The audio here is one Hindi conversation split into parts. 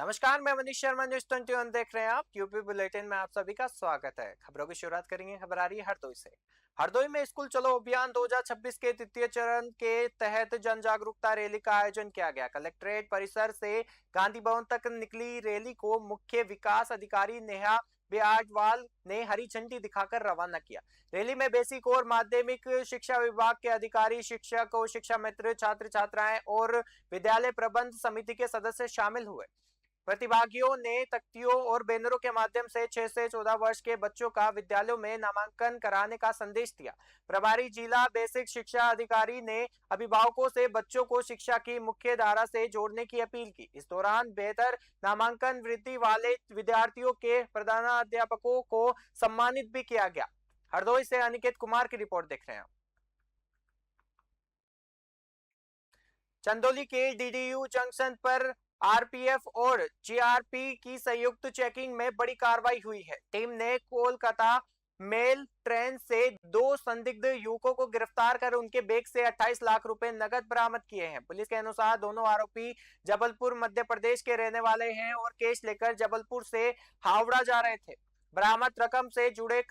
नमस्कार, मैं मनीष शर्मा। न्यूज 21 देख रहे हैं आप। यूपी बुलेटिन में आप सभी का स्वागत है। खबरों की शुरुआत करेंगे। खबर आ रही है हरदोई से। हरदोई में स्कूल चलो अभियान 2026 के तृतीय चरण के तहत जन जागरूकता रैली का आयोजन किया गया। कलेक्ट्रेट परिसर से गांधी भवन तक निकली रैली को मुख्य विकास अधिकारी नेहा ब्याजवाल ने हरी झंडी दिखाकर रवाना किया। रैली में बेसिक और माध्यमिक शिक्षा विभाग के अधिकारी, शिक्षक और शिक्षा मित्र, छात्र छात्राएं और विद्यालय प्रबंध समिति के सदस्य शामिल हुए। प्रतिभागियों ने तख्तियों और बैनरों के माध्यम से 6 से 14 वर्ष के बच्चों का विद्यालयों में नामांकन कराने का संदेश दिया। प्रभारी जिला बेसिक शिक्षा अधिकारी ने अभिभावकों से बच्चों को शिक्षा की मुख्य धारा से जोड़ने की अपील की। इस दौरान बेहतर नामांकन वृद्धि वाले विद्यार्थियों के प्रधानाध्यापकों को सम्मानित भी किया गया। हरदोई से अनिकेत कुमार की रिपोर्ट देख रहे हैं। चंदौली के डीडीयू जंक्शन पर आरपीएफ और जीआरपी की संयुक्त चेकिंग में बड़ी कार्रवाई हुई है। टीम ने कोलकाता मेल ट्रेन से 2 संदिग्ध युवकों को गिरफ्तार कर उनके बैग से 28 लाख रुपए नगद बरामद किए हैं। पुलिस के अनुसार दोनों आरोपी जबलपुर मध्य प्रदेश के रहने वाले हैं और कैश लेकर जबलपुर से हावड़ा जा रहे थे। बरामद रकम से जुड़े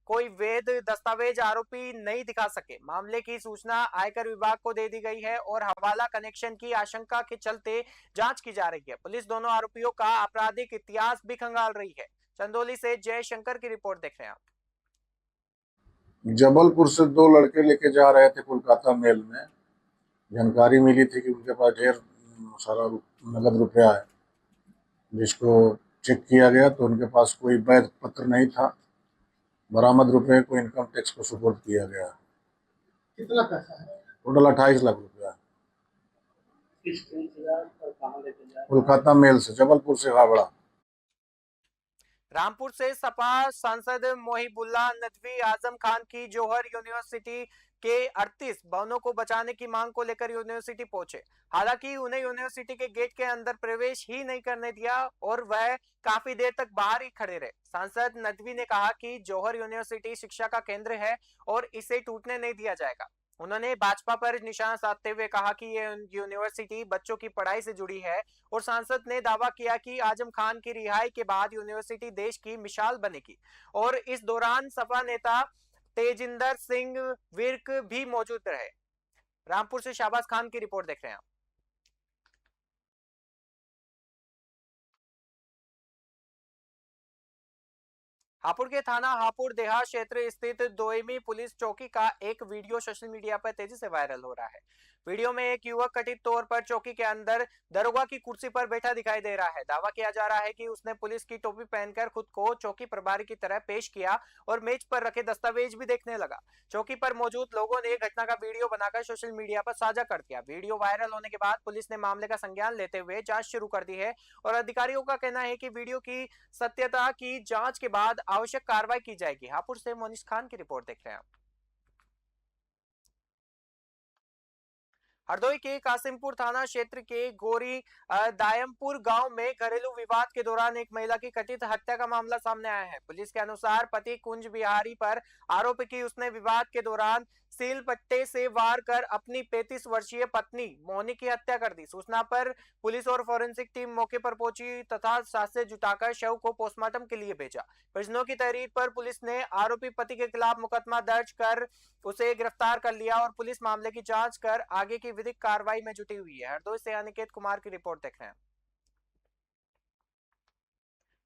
कोई वैध दस्तावेज आरोपी नहीं दिखा सके। मामले की सूचना आयकर विभाग को दे दी गई है और हवाला कनेक्शन की आशंका के चलते जांच की जा रही है। पुलिस दोनों आरोपियों का आपराधिक इतिहास भी खंगाल रही है। चंदौली से जय शंकर की रिपोर्ट देख रहे हैं आप। जबलपुर से 2 लड़के लेके जा रहे थे कोलकाता मेल में। जानकारी मिली थी कि उनके पास ढेर सारा नगद रुपया है, जिसको चेक किया गया तो उनके पास कोई वैध पत्र नहीं था। बरामद रुपये को इनकम टैक्स को सुपुर्द किया गया। कितना पैसा है? टोटल 28 लाख रुपया। किस ट्रेन से जा रहे और कहाँ लेके जा रहे? कोलकाता मेल से, जबलपुर से हावड़ा। रामपुर से सपा सांसद मोहिबुल्लाह नदवी आजम खान की जौहर यूनिवर्सिटी के 38 भवनों को बचाने की मांग को लेकर यूनिवर्सिटी पहुंचे। हालांकि उन्हें यूनिवर्सिटी के गेट के अंदर प्रवेश ही नहीं करने दिया और वह काफी देर तक बाहर ही खड़े रहे। सांसद नदवी ने कहा कि जौहर यूनिवर्सिटी शिक्षा का केंद्र है और इसे टूटने नहीं दिया जाएगा। उन्होंने भाजपा पर निशाना साधते हुए कहा कि ये यूनिवर्सिटी बच्चों की पढ़ाई से जुड़ी है और सांसद ने दावा किया कि आजम खान की रिहाई के बाद यूनिवर्सिटी देश की मिसाल बनेगी। और इस दौरान सपा नेता तेजिंदर सिंह विर्क भी मौजूद रहे। रामपुर से शाहबाज खान की रिपोर्ट देख रहे हैं आप। हापुड़ के थाना हापुड़ देहात क्षेत्र स्थित दोयमी पुलिस चौकी का एक वीडियो सोशल मीडिया पर तेजी से वायरल हो रहा है। वीडियो में एक युवक कथित तौर पर चौकी के अंदर दरोगा की कुर्सी पर बैठा दिखाई दे रहा है। दावा किया जा रहा है कि उसने पुलिस की टोपी पहनकर खुद को चौकी प्रभारी की तरह पेश किया और मेज पर रखे दस्तावेज भी देखने लगा। चौकी पर मौजूद लोगों ने घटना का वीडियो बनाकर सोशल मीडिया पर साझा कर दिया। वीडियो वायरल होने के बाद पुलिस ने मामले का संज्ञान लेते हुए जांच शुरू कर दी है और अधिकारियों का कहना है कि वीडियो की सत्यता की जांच के बाद आवश्यक कार्रवाई की जाएगी। हापुड़ से मोनिश खान की रिपोर्ट देख रहे हैं आप। हरदोई के कासिमपुर थाना क्षेत्र के गोरी दायमपुर गांव में घरेलू विवाद के दौरान एक महिला की कथित हत्या का मामला सामने आया है। पुलिस के अनुसार पति कुंज बिहारी पर आरोप है कि उसने विवाद के दौरान सील पट्टे से वार कर अपनी 35 वर्षीय पत्नी मोनी की हत्या कर दी। सूचना पर पुलिस और फोरेंसिक टीम मौके पर पहुंची तथा साक्ष्य जुटाकर शव को पोस्टमार्टम के लिए भेजा। परिजनों की तहरीर पर पुलिस ने आरोपी पति के खिलाफ मुकदमा दर्ज कर उसे गिरफ्तार कर लिया और पुलिस मामले की जांच कर आगे की विधिक कार्रवाई में जुटी हुई है। हरदोई से अनिकेत कुमार की रिपोर्ट देख रहे हैं।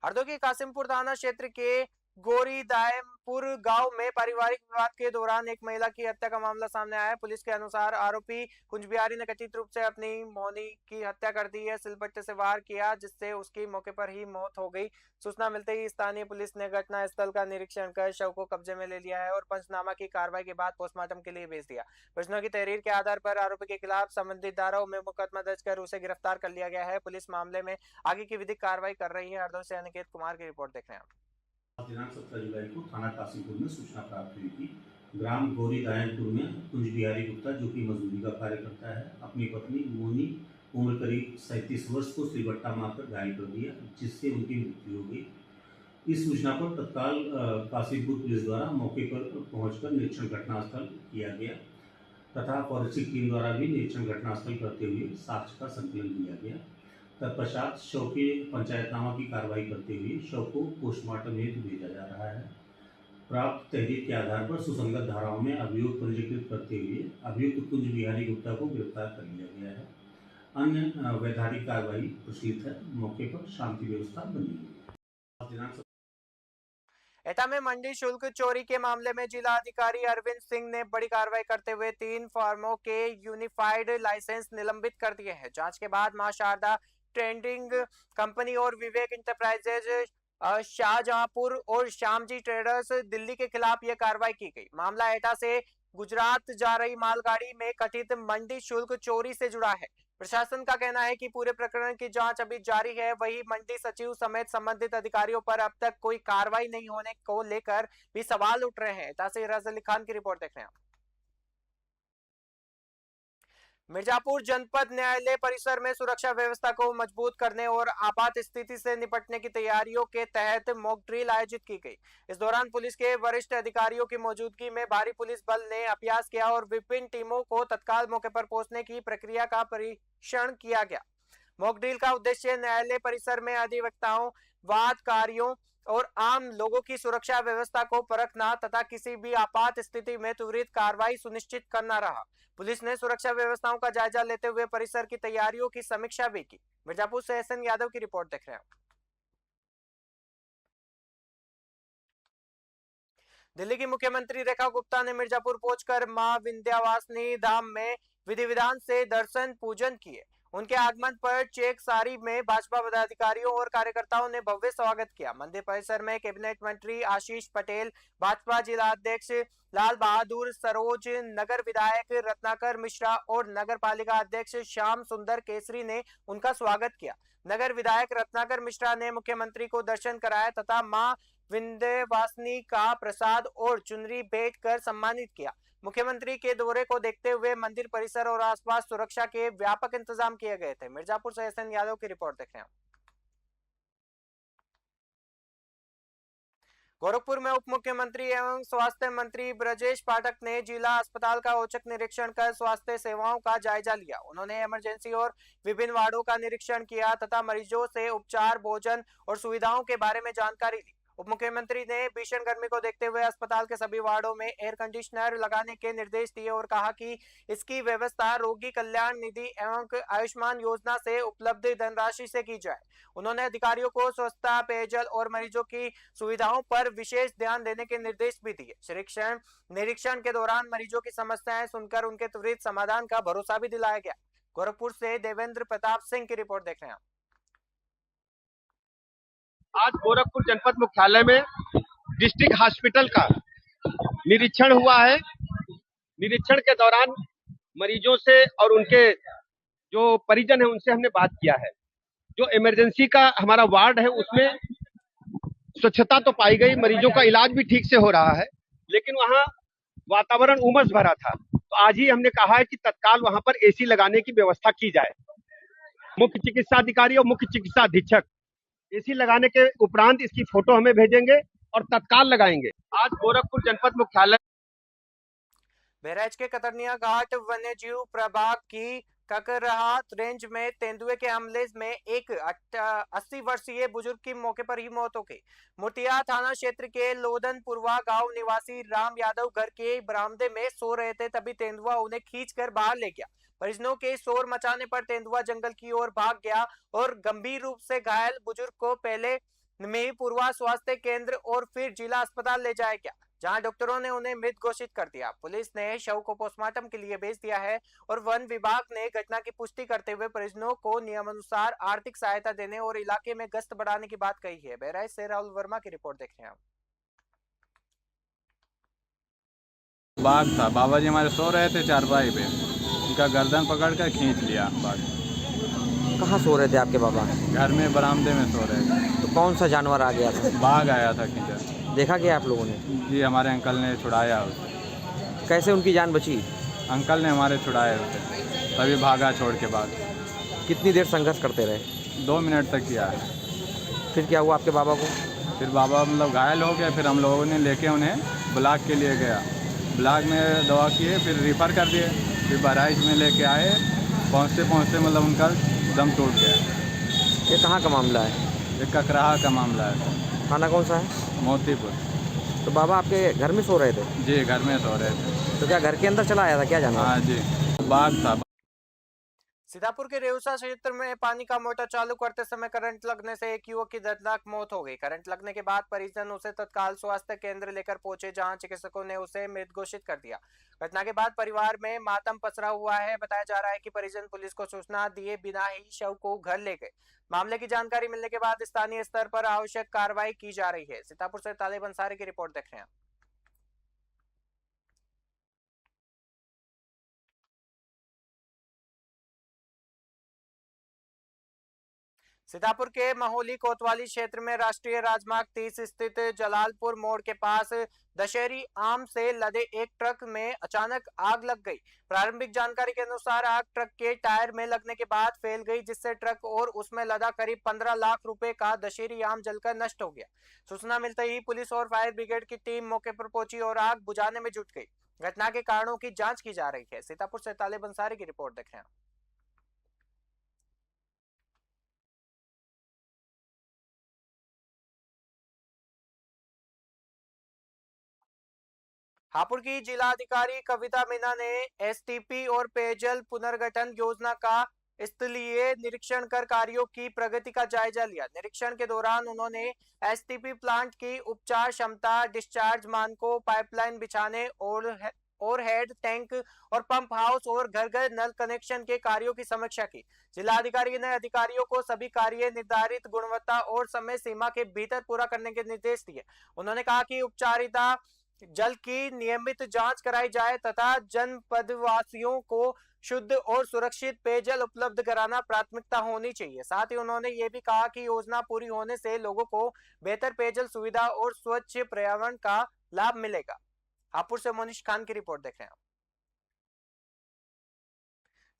हरदोई के कासिमपुर थाना क्षेत्र के गोरीदायमपुर गांव में पारिवारिक विवाद के दौरान एक महिला की हत्या का मामला सामने आया है। पुलिस के अनुसार आरोपी कुंज बिहारी ने कथित रूप से अपनी मोनी की हत्या कर दी है। सिलबट्टे से वार किया जिससे उसकी मौके पर ही मौत हो गई। सूचना मिलते ही स्थानीय पुलिस ने घटना स्थल का निरीक्षण कर शव को कब्जे में ले लिया है और पंचनामा की कार्रवाई के बाद पोस्टमार्टम के लिए भेज दिया। परिजनों की तहरीर के आधार पर आरोपी के खिलाफ संबंधित धाराओं में मुकदमा दर्ज कर उसे गिरफ्तार कर लिया गया है। पुलिस मामले में आगे की विधिक कार्रवाई कर रही है। हरदोई से अनिकेत कुमार की रिपोर्ट देख रहे हैं। दिनांक 17 जुलाई को थाना कासिमपुर में सूचना प्राप्त हुई थी। ग्राम गौरी दायनपुर में कुंज बिहारी गुप्ता, जो कि मजदूरी का कार्य करता है, अपनी पत्नी मोनी उम्र करीब 37 वर्ष को सिलबट्टा मारकर घायल कर दिया, जिससे उनकी मृत्यु हो गई। इस सूचना पर तत्काल कासिमपुर पुलिस द्वारा मौके पर पहुंचकर निरीक्षण घटनास्थल किया गया तथा फॉरेंसिक टीम द्वारा भी निरीक्षण घटनास्थल करते हुए साक्ष्य का संकलन किया गया। तत्पश्चात शव के पंचायतनामा की कार्रवाई करते हुए शव को पोस्टमार्टम हेतु भेजा जा रहा है। प्राप्त तहरीर के आधार पर सुसंगत धाराओं में अभियोग पंजीकृत करते हुए अभियुक्त कुंज बिहारी गुप्ता को गिरफ्तार कर लिया गया है। अन्य वैधानिक कार्रवाई प्रचलित है। मौके पर शांति व्यवस्था बनी हुई है। एटा में मंडी शुल्क चोरी के मामले में जिला अधिकारी अरविंद सिंह ने बड़ी कार्रवाई करते हुए 3 फर्मों के यूनिफाइड लाइसेंस निलंबित कर दिए हैं। जांच के बाद मां शारदा ट्रेडिंग कंपनी और विवेक इंटरप्राइजेज शाहजहांपुर और श्यामजी ट्रेडर्स दिल्ली के खिलाफ यह कार्रवाई की गई। मामला एटा से गुजरात जा रही मालगाड़ी में कथित मंडी शुल्क चोरी से जुड़ा है। प्रशासन का कहना है कि पूरे प्रकरण की जांच अभी जारी है। वहीं मंडी सचिव समेत संबंधित अधिकारियों पर अब तक कोई कार्रवाई नहीं होने को लेकर भी सवाल उठ रहे हैं। तासीर अली खान की रिपोर्ट देख रहे हैं। मिर्जापुर जनपद न्यायालय परिसर में सुरक्षा व्यवस्था को मजबूत करने और आपात स्थिति से निपटने की तैयारियों के तहत मॉक ड्रिल आयोजित की गई। इस दौरान पुलिस के वरिष्ठ अधिकारियों की मौजूदगी में भारी पुलिस बल ने अभ्यास किया और विभिन्न टीमों को तत्काल मौके पर पहुंचने की प्रक्रिया का परीक्षण किया गया। मॉक ड्रिल का उद्देश्य न्यायालय परिसर में अधिवक्ताओं, वादकारियों और आम लोगों की सुरक्षा व्यवस्था को परखना तथा किसी भी आपात स्थिति में त्वरित कार्रवाई सुनिश्चित करना रहा। पुलिस ने सुरक्षा व्यवस्थाओं का जायजा लेते हुए परिसर की तैयारियों की समीक्षा भी की। मिर्जापुर से एसएन यादव की रिपोर्ट देख रहे हैं। दिल्ली की मुख्यमंत्री रेखा गुप्ता ने मिर्जापुर पहुंचकर मां विंध्यवासिनी धाम में विधि विधान से दर्शन पूजन किए। उनके आगमन पर चेक सारी में भाजपा पदाधिकारियों और कार्यकर्ताओं ने भव्य स्वागत किया। मंदिर परिसर में कैबिनेट मंत्री आशीष पटेल, भाजपा जिला अध्यक्ष लाल बहादुर सरोज, नगर विधायक रत्नाकर मिश्रा और नगर पालिका अध्यक्ष श्याम सुंदर केसरी ने उनका स्वागत किया। नगर विधायक रत्नाकर मिश्रा ने मुख्यमंत्री को दर्शन कराया तथा मां विंध्यवासिनी का प्रसाद और चुनरी भेंट कर सम्मानित किया। मुख्यमंत्री के दौरे को देखते हुए मंदिर परिसर और आसपास सुरक्षा के व्यापक इंतजाम किए गए थे। मिर्जापुर से एसएन यादव की रिपोर्ट देख रहे हैं। गोरखपुर में उप मुख्यमंत्री एवं स्वास्थ्य मंत्री ब्रजेश पाठक ने जिला अस्पताल का औचक निरीक्षण कर स्वास्थ्य सेवाओं का जायजा लिया। उन्होंने इमरजेंसी और विभिन्न वार्डों का निरीक्षण किया तथा मरीजों से उपचार, भोजन और सुविधाओं के बारे में जानकारी ली। उप मुख्यमंत्री ने भीषण गर्मी को देखते हुए अस्पताल के सभी वार्डों में एयर कंडीशनर लगाने के निर्देश दिए और कहा कि इसकी व्यवस्था रोगी कल्याण निधि एवं आयुष्मान योजना से उपलब्ध धनराशि से की जाए। उन्होंने अधिकारियों को स्वच्छता, पेयजल और मरीजों की सुविधाओं पर विशेष ध्यान देने के निर्देश भी दिए। निरीक्षण के दौरान मरीजों की समस्याएं सुनकर उनके त्वरित समाधान का भरोसा भी दिलाया गया। गोरखपुर से देवेंद्र प्रताप सिंह की रिपोर्ट देख रहे हैं। आज गोरखपुर जनपद मुख्यालय में डिस्ट्रिक्ट हॉस्पिटल का निरीक्षण हुआ है। निरीक्षण के दौरान मरीजों से और उनके जो परिजन है उनसे हमने बात किया है। जो इमरजेंसी का हमारा वार्ड है उसमें स्वच्छता तो पाई गई, मरीजों का इलाज भी ठीक से हो रहा है, लेकिन वहाँ वातावरण उमस भरा था। तो आज ही हमने कहा है कि तत्काल वहाँ पर एसी लगाने की व्यवस्था की जाए। मुख्य चिकित्सा अधिकारी और मुख्य चिकित्सा अधीक्षक एसी लगाने के उपरांत इसकी फोटो हमें भेजेंगे और तत्काल लगाएंगे। आज गोरखपुर जनपद मुख्यालय बहराइच के कतरनिया घाट वन्य जीव प्रभाग की ककरहाट रेंज में तेंदुए के हमले में एक 80 वर्षीय बुजुर्ग की मौके पर ही मौत हो गई। मुटिया थाना क्षेत्र के लोधनपुरवा गांव निवासी राम यादव घर के बरामदे में सो रहे थे, तभी तेंदुआ उन्हें खींचकर बाहर ले गया। परिजनों के शोर मचाने पर तेंदुआ जंगल की ओर भाग गया और गंभीर रूप से घायल बुजुर्ग को पहले में पूर्वा स्वास्थ्य केंद्र और फिर जिला अस्पताल ले जाया गया, जहां डॉक्टरों ने उन्हें मृत घोषित कर दिया। पुलिस ने शव को पोस्टमार्टम के लिए भेज दिया है और वन विभाग ने घटना की पुष्टि करते हुए परिजनों को नियमानुसार आर्थिक सहायता देने और इलाके में गश्त बढ़ाने की बात कही है। बहराइच से राहुल वर्मा की रिपोर्ट देख रहे हैं। बाघ था, बाबा जी हमारे सो रहे थे चारपाई पे, उनका गर्दन पकड़ कर खींच लिया बाघ। कहाँ सो रहे थे आपके बाबा? घर में बरामदे में सो रहे थे। तो कौन सा जानवर आ गया था? बाघ आया था खींचा। देखा क्या आप लोगों ने? जी, हमारे अंकल ने छुड़ाया उसे। कैसे उनकी जान बची? अंकल ने हमारे छुड़ाया उसे, तभी भागा छोड़ के बाघ। कितनी देर संघर्ष करते रहे? 2 मिनट तक किया है। फिर क्या हुआ आपके बाबा को? फिर बाबा घायल हो गए, फिर हम लोगों ने लेके उन्हें ब्लॉक के लिए गया। ब्लॉक में दवा किए, फिर रिफ़र कर दिए, फिर बहराइच में लेके आए। पहुँचते उनका दम टूट गया। ये कहाँ का मामला है? ये ककराहा का मामला है सर, थाना कौन सा है? मोतीपुर। तो बाबा आपके घर में सो रहे थे? जी, घर में सो रहे थे। तो क्या घर के अंदर चला आया था, क्या जाना? हाँ जी, बाग था। सीतापुर के रेउसा क्षेत्र में पानी का मोटर चालू करते समय करंट लगने से एक युवक की दर्दनाक मौत हो गई। करंट लगने के बाद परिजन उसे तत्काल स्वास्थ्य केंद्र लेकर पहुंचे, जहां चिकित्सकों ने उसे मृत घोषित कर दिया। घटना के बाद परिवार में मातम पसरा हुआ है। बताया जा रहा है कि परिजन पुलिस को सूचना दिए बिना ही शव को घर ले गए। मामले की जानकारी मिलने के बाद स्थानीय स्तर पर आवश्यक कार्रवाई की जा रही है। सीतापुर से तालिब अंसारी की रिपोर्ट देख रहे हैं। सीतापुर के महोली कोतवाली क्षेत्र में राष्ट्रीय राजमार्ग 30 स्थित जलालपुर मोड़ के पास दशहरी आम से लदे एक ट्रक में अचानक आग लग गई। प्रारंभिक जानकारी के अनुसार आग ट्रक के टायर में लगने के बाद फैल गई, जिससे ट्रक और उसमें लदा करीब 15 लाख रुपए का दशहरी आम जलकर नष्ट हो गया। सूचना मिलते ही पुलिस और फायर ब्रिगेड की टीम मौके पर पहुंची और आग बुझाने में जुट गई। घटना के कारणों की जांच की जा रही है। सीतापुर से तालिब अंसारी की रिपोर्ट देख रहे हैं। हापुड़ की जिलाधिकारी कविता मीना ने एसटीपी और पेयजल पुनर्गठन योजना का स्थलीय निरीक्षण कर कार्यों की प्रगति का जायजा लिया। निरीक्षण के दौरान उन्होंने एसटीपी प्लांट की उपचार क्षमता, डिस्चार्ज मानकों, पाइपलाइन बिछाने और हेड टैंक और पंप हाउस और घर घर नल कनेक्शन के कार्यों की समीक्षा की। जिलाधिकारी ने अधिकारियों को सभी कार्य निर्धारित गुणवत्ता और समय सीमा के भीतर पूरा करने के निर्देश दिए। उन्होंने कहा कि उपचारिता जल की नियमित जांच कराई जाए तथा जनपदवासियों को शुद्ध और सुरक्षित पेयजल उपलब्ध कराना प्राथमिकता होनी चाहिए। साथ ही उन्होंने ये भी कहा कि योजना पूरी होने से लोगों को बेहतर पेयजल सुविधा और स्वच्छ पर्यावरण का लाभ मिलेगा। हापुड़ से मोनिश खान की रिपोर्ट देख रहे हैं।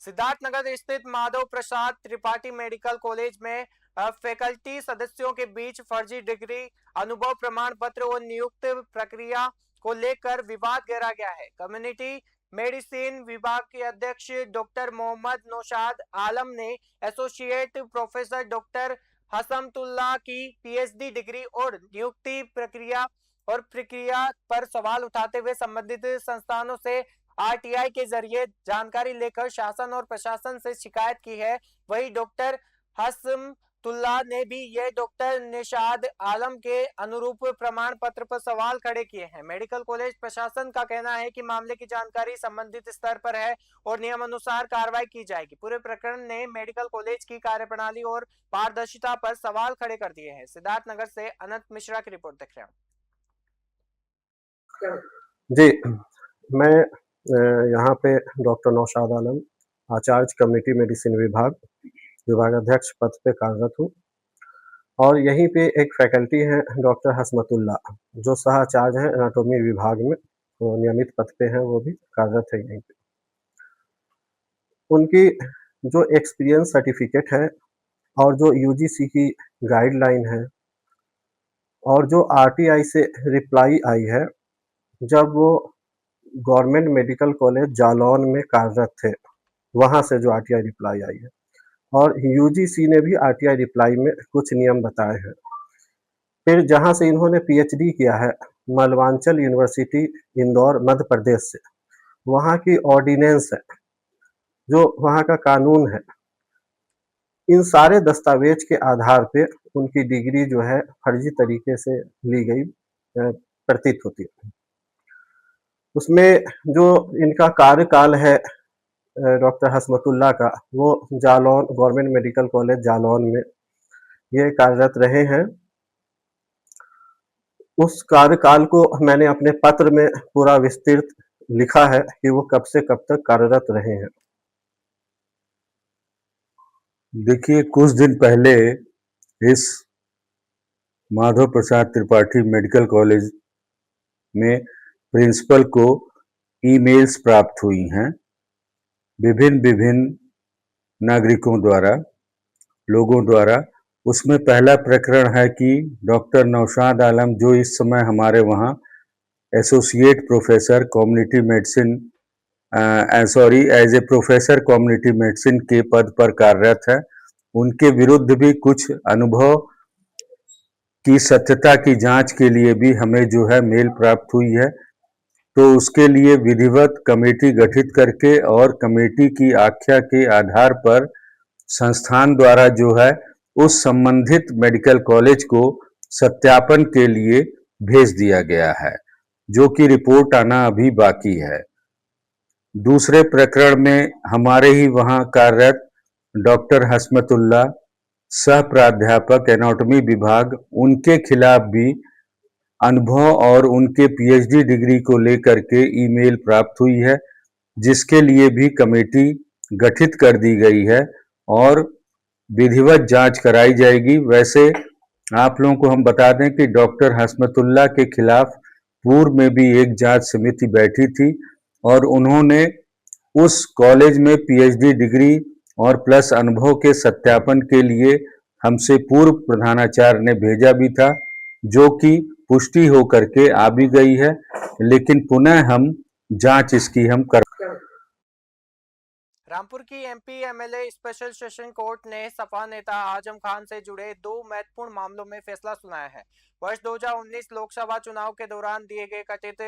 सिद्धार्थनगर स्थित माधव प्रसाद त्रिपाठी मेडिकल कॉलेज में फैकल्टी सदस्यों के बीच फर्जी डिग्री, अनुभव प्रमाण पत्र और नियुक्त प्रक्रिया को लेकर विवाद गहरा गया है। कम्युनिटी मेडिसिन विभाग के अध्यक्ष डॉक्टर मोहम्मद नौशाद आलम ने एसोसिएट प्रोफेसर डॉक्टर हसमतुल्लाह की पीएचडी डिग्री और नियुक्ति प्रक्रिया पर सवाल उठाते हुए संबंधित संस्थानों से आरटीआई के जरिए जानकारी लेकर शासन और प्रशासन से शिकायत की है। वहीं डॉक्टर हसमतुल्लाह ने भी यह डॉक्टर निशाद आलम के अनुरूप प्रमाण पत्र पर सवाल खड़े किए हैं। मेडिकल कॉलेज प्रशासन का कहना है कि मामले की जानकारी संबंधित स्तर पर है और नियमानुसार कार्रवाई की जाएगी। पूरे प्रकरण ने मेडिकल कॉलेज की कार्यप्रणाली और पारदर्शिता पर सवाल खड़े कर दिए हैं। सिद्धार्थनगर से अनंत मिश्रा की रिपोर्ट देख रहे हैं। जी, मैं यहाँ पे डॉक्टर नौशाद आलम, आचार्य कम्युनिटी मेडिसिन विभागाध्यक्ष पद पे कार्यरत हूँ और यहीं पे एक फैकल्टी है डॉक्टर हसमतुल्लाह, जो सहाचार्य हैं एनाटॉमी विभाग में, वो नियमित पद पे हैं, वो भी कार्यरत है यहीं पे। उनकी जो एक्सपीरियंस सर्टिफिकेट है और जो यूजीसी की गाइडलाइन है और जो आरटीआई से रिप्लाई आई है, जब वो गवर्नमेंट मेडिकल कॉलेज जालौन में कार्यरत थे, वहाँ से जो आरटीआई रिप्लाई आई है, और यूजीसी ने भी आरटीआई रिप्लाई में कुछ नियम बताए हैं। फिर जहाँ से इन्होंने पीएचडी किया है, मलवांचल यूनिवर्सिटी इंदौर मध्य प्रदेश से, वहाँ की ऑर्डिनेंस है, जो वहाँ का कानून है, इन सारे दस्तावेज के आधार पे उनकी डिग्री जो है फर्जी तरीके से ली गई प्रतीत होती है। उसमें जो इनका कार्यकाल है डॉक्टर हसमतुल्लाह का, वो Jalaun government medical college Jalaun में ये कार्यरत रहे हैं। उस कार्यकाल को मैंने अपने पत्र में पूरा विस्तृत लिखा है कि वो कब से कब तक कार्यरत रहे हैं। देखिए, कुछ दिन पहले इस माधव प्रसाद त्रिपाठी मेडिकल कॉलेज में प्रिंसिपल को ईमेल्स प्राप्त हुई हैं विभिन्न नागरिकों द्वारा, लोगों द्वारा। उसमें पहला प्रकरण है कि डॉक्टर नौशाद आलम, जो इस समय हमारे वहाँ associate professor community medicine as a professor community medicine के पद पर कार्यरत है, उनके विरुद्ध भी कुछ अनुभव की सत्यता की जांच के लिए भी हमें जो है मेल प्राप्त हुई है। तो उसके लिए विधिवत कमेटी गठित करके और कमेटी की आख्या के आधार पर संस्थान द्वारा जो है उस संबंधित मेडिकल कॉलेज को सत्यापन के लिए भेज दिया गया है, जो कि रिपोर्ट आना अभी बाकी है। दूसरे प्रकरण में हमारे ही वहां कार्यरत डॉक्टर हस्मतुल्लाह, सह प्राध्यापक एनाटॉमी विभाग, उनके खिलाफ भी अनुभव और उनके पीएचडी डिग्री को लेकर के ईमेल प्राप्त हुई है, जिसके लिए भी कमेटी गठित कर दी गई है और विधिवत जांच कराई जाएगी। वैसे आप लोगों को हम बता दें कि डॉक्टर हस्मतुल्लाह के खिलाफ पूर्व में भी एक जांच समिति बैठी थी और उन्होंने उस कॉलेज में पीएचडी डिग्री और प्लस अनुभव के सत्यापन के लिए हमसे पूर्व प्रधानाचार्य ने भेजा भी था, जो कि पुष्टि होकर के आ भी गई है, लेकिन पुनः हम जांच इसकी हम कर। रामपुर की MP MLA special session court ने सपा नेता आजम खान से जुड़े 2 महत्वपूर्ण मामलों में फैसला सुनाया है। वर्ष 2019 लोकसभा चुनाव के दौरान दिए गए कथित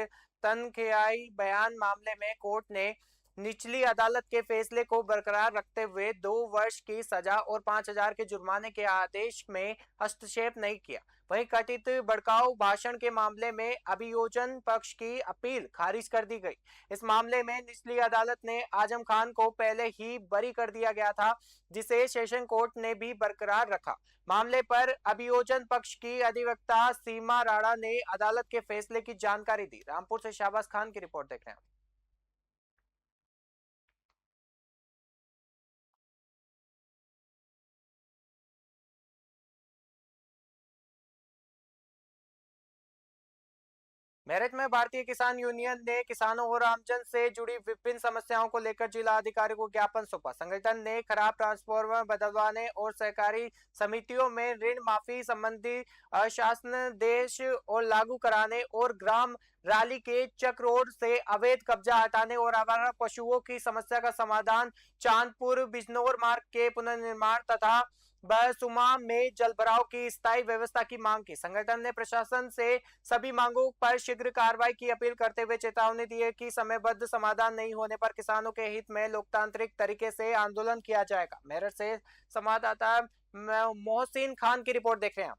तनख्वाही बयान मामले में कोर्ट ने निचली अदालत के फैसले को बरकरार रखते हुए 2 वर्ष की सजा और 5,000 के जुर्माने के आदेश में हस्तक्षेप नहीं किया। वहीं कथित भड़काऊ भाषण के मामले में अभियोजन पक्ष की अपील खारिज कर दी गई। इस मामले में निचली अदालत ने आजम खान को पहले ही बरी कर दिया गया था, जिसे सेशन कोर्ट ने भी बरकरार रखा। मामले पर अभियोजन पक्ष की अधिवक्ता सीमा राणा ने अदालत के फैसले की जानकारी दी। रामपुर से शाहबाज खान की रिपोर्ट देख रहे हैं। मेरठ में भारतीय किसान यूनियन ने किसानों और आमजन से जुड़ी विभिन्न समस्याओं को लेकर जिला अधिकारी को ज्ञापन सौंपा। संगठन ने खराब ट्रांसफार्मर बदलवाने और सहकारी समितियों में ऋण माफी संबंधी शासन देश और लागू कराने और ग्राम राली के चक रोड से अवैध कब्जा हटाने और आवारा पशुओं की समस्या का समाधान, चांदपुर बिजनौर मार्ग के पुनर्निर्माण तथा बरसुमा में जलभराव की स्थायी व्यवस्था की मांग की। संगठन ने प्रशासन से सभी मांगों पर शीघ्र कार्रवाई की अपील करते हुए चेतावनी दी है कि समयबद्ध समाधान नहीं होने पर किसानों के हित में लोकतांत्रिक तरीके से आंदोलन किया जाएगा। मेरठ से संवाददाता मोहसिन खान की रिपोर्ट देख रहे हैं।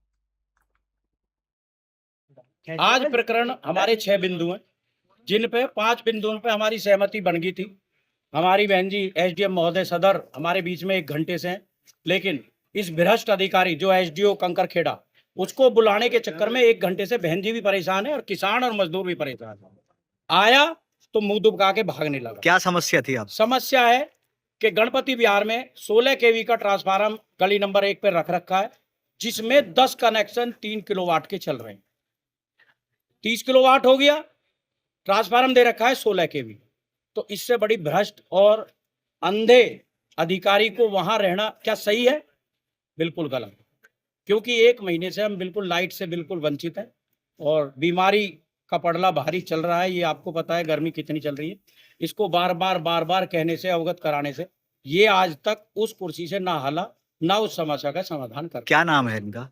आज प्रकरण हमारे 6 बिंदु हैं, जिन पे 5 बिंदुओं पे हमारी सहमति बन गई थी। हमारी बहन जी एसडीएम महोदय सदर हमारे बीच में 1 घंटे से हैं, लेकिन इस भ्रष्ट अधिकारी जो एसडीओ कंकरखेड़ा, उसको बुलाने के चक्कर में 1 घंटे से बहन जी भी परेशान है और किसान और मजदूर भी परेशान है। आया तो मुंह दुबका के भागने लगा। क्या समस्या थी आप? समस्या है कि गणपति विहार में 16 केवी का ट्रांसफार्मर गली नंबर 1 पे रख रखा है, जिसमें 10 कनेक्शन 3 किलोवाट के चल रहे हैं। 30 किलोवाट हो गया, ट्रांसफार्मर दे रखा है 16 केवी। तो इससे बड़ी भ्रष्ट और अंधे अधिकारी को वहां रहना क्या सही है? बिल्कुल गलत, क्योंकि 1 महीने से हम बिल्कुल लाइट से बिल्कुल वंचित हैं और बीमारी का पड़ला भारी चल रहा है। ये आपको पता है गर्मी कितनी चल रही है। इसको बार बार कहने से, अवगत कराने से ये आज तक उस कुर्सी से ना हाला, ना उस समस्या का समाधान कर। क्या नाम है इनका?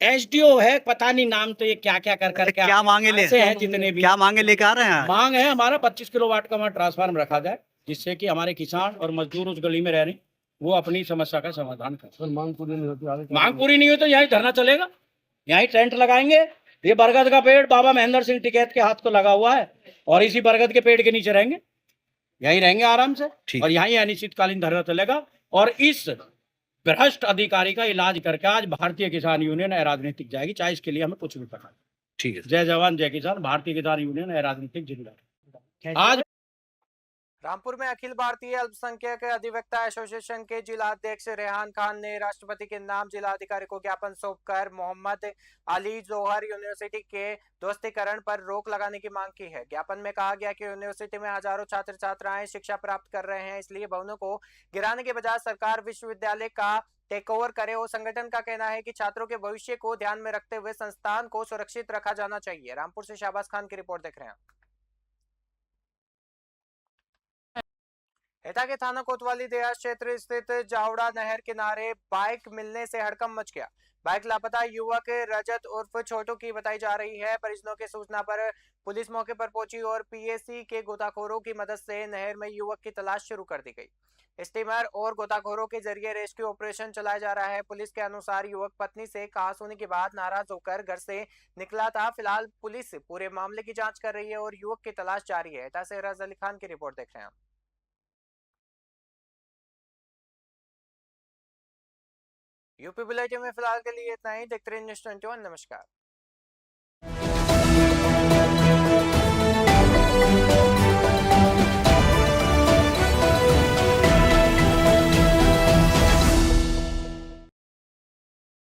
एसडीओ है, पता नहीं नाम तो ये क्या क्या कर क्या मांगे ले हैं, जितने भी क्या मांगे लेकर आ रहे हैं? मांग है हमारा 25 किलोवाट का वहाँ ट्रांसफार्मर रखा जाए, जिससे कि हमारे किसान और मजदूर उस गली में रह रहे हैं वो अपनी समस्या का समाधान कर। मांग पूरी नहीं हो तो यही धरना चलेगा, यही टेंट लगाएंगे। ये बरगद का पेड़ बाबा महेंद्र सिंह टिकैत के हाथ को लगा हुआ है और इसी बरगद के पेड़ के नीचे रहेंगे, यही रहेंगे आराम से और यही अनिश्चितकालीन धरना चलेगा। और इस भ्रष्ट अधिकारी का इलाज करके आज भारतीय किसान यूनियन अराजनीतिक जाएगी, चाहे इसके लिए हमें कुछ भी करना। ठीक है। जय जवान जय किसान, भारतीय किसान यूनियन अराजनीतिक जिंदाबाद। आज रामपुर में अखिल भारतीय अल्पसंख्यक अधिवक्ता एसोसिएशन के जिला अध्यक्ष रेहान खान ने राष्ट्रपति के नाम जिला अधिकारी को ज्ञापन सौंपकर मोहम्मद अली जोहर यूनिवर्सिटी के ध्वस्तीकरण पर रोक लगाने की मांग की है। ज्ञापन में कहा गया कि यूनिवर्सिटी में हजारों छात्र छात्राएं शिक्षा प्राप्त कर रहे हैं, इसलिए भवनों को गिराने के बजाय सरकार विश्वविद्यालय का टेक ओवर करे। और संगठन का कहना है कि छात्रों के भविष्य को ध्यान में रखते हुए संस्थान को सुरक्षित रखा जाना चाहिए। रामपुर से शाहबाज खान की रिपोर्ट देख रहे हैं। एटा के थाना कोतवाली देहात क्षेत्र स्थित जावड़ा नहर किनारे बाइक मिलने से हड़कंप मच गया। बाइक लापता युवक रजत उर्फ छोटू की बताई जा रही है। परिजनों की सूचना पर पुलिस मौके पर पहुंची और पीएसी के गोताखोरों की मदद से नहर में युवक की तलाश शुरू कर दी गई। स्टीमर और गोताखोरों के जरिए रेस्क्यू ऑपरेशन चलाया जा रहा है। पुलिस के अनुसार युवक पत्नी से कहासुनी के बाद नाराज होकर घर से निकला था। फिलहाल पुलिस पूरे मामले की जांच कर रही है और युवक की तलाश जारी है। एटा से राज अली खान की रिपोर्ट देख रहे हैं। यूपी बुलेटिन में फिलहाल के लिए इतना ही। देखते रहिए न्यूज़ 21। नमस्कार।